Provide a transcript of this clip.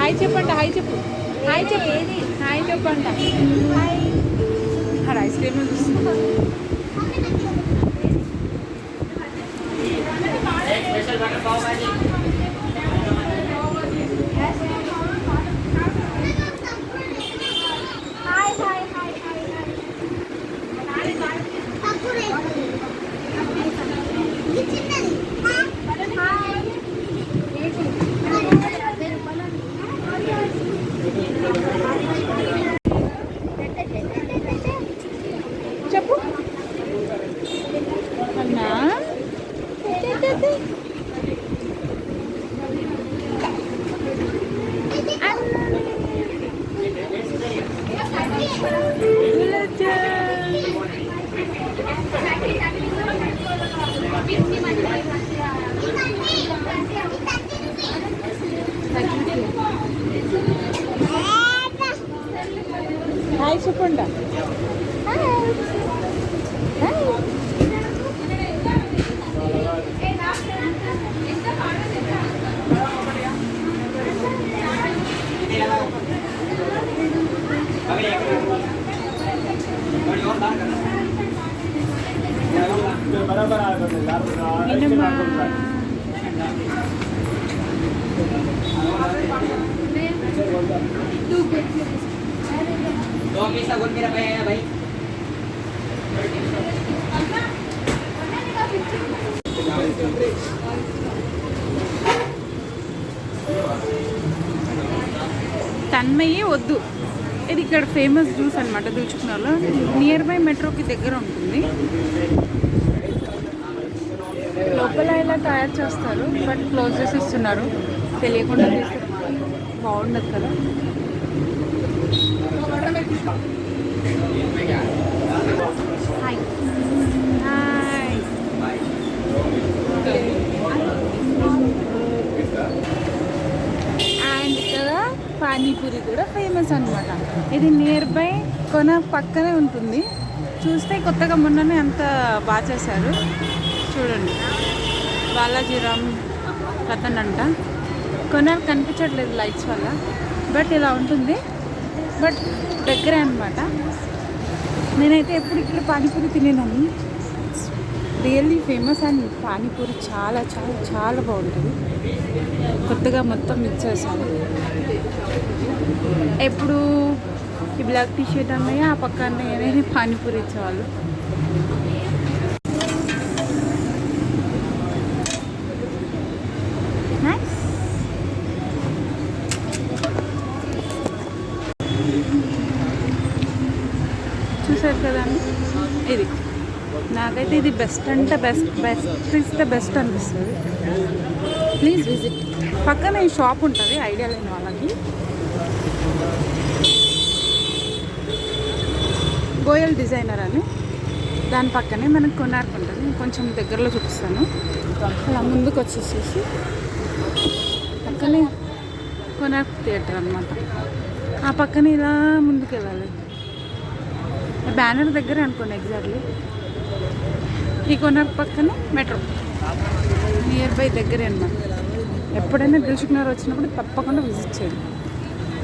Hi చెప్పండి, hi చెప్పు, hi చెప్పు, హాయ్ చెప్పండి. అక్కడ ఐస్ క్రీమ్ చూస్తుంది. చెప్పు అన్నా. హాయ్ చెప్పండి. दो पीस गोल मेरा पे है भाई। తన్మయ్యే వద్దు. ఇది ఇక్కడ ఫేమస్ జ్యూస్ అనమాట దూచుకున్నాలో. నియర్ బై మెట్రోకి దగ్గర ఉంటుంది. లోపల ఇలా తయారు చేస్తారు, బట్ క్లోజ్ చేసి ఇస్తున్నారు. తెలియకుండా తీస్తే బాగుండదు కదా. Hi hi. అండ్ ఇక్కడ పానీపూరి కూడా ఫేమస్ అనమాట. ఇది నియర్ బై కొన పక్కనే ఉంటుంది. చూస్తే కొత్తగా మొన్ననే అంత బాగా చేశారు. చూడండి, బాలాజీరామ్ రతన్ అంట. కొనాలి కనిపించట్లేదు లైట్స్ వల్ల, బట్ ఇలా ఉంటుంది. బట్ దగ్గరే అనమాట. నేనైతే ఎప్పుడు ఇక్కడ పానీపూరి తినేదాన్ని. రియల్లీ ఫేమస్ అండ్ పానీపూరి చాలా చాలా చాలా బాగుంటుంది. కొత్తగా మొత్తం మిక్స్ చేశాను. ఎప్పుడు ఈ బ్లాక్ టీ షర్ట్ అన్నయ్య ఆ పక్క అన్నయ్య పానీపూరి ఇచ్చేవాళ్ళు. చూసారు కదండి, ఇది నాకైతే ఇది బెస్ట్ అంటే బెస్ట్ ఇస్ ద బెస్ట్ అనిపిస్తుంది. Please visit. పక్కన ఈ షాప్ ఉంటుంది, ఐడియా లేని వాళ్ళకి. గోయల్ డిజైనర్ అని, దాని పక్కనే మనకు కొనార్క్ ఉంటుంది. కొంచెం దగ్గరలో చూపిస్తాను. అలా ముందుకు వచ్చేసేసి పక్కనే కొనార్క్ థియేటర్ అనమాట. ఆ పక్కనే ఇలా ముందుకు వెళ్ళాలి. బ్యానర్ దగ్గర అనుకోండి ఎగ్జాక్ట్లీ. ఈ కొనార్క్ పక్కనే మెట్రో, నియర్ బై దగ్గరే అనమాట. ఎప్పుడైనా దిల్సుఖ్నగర్ వచ్చినప్పుడు తప్పకుండా విజిట్ చేయండి.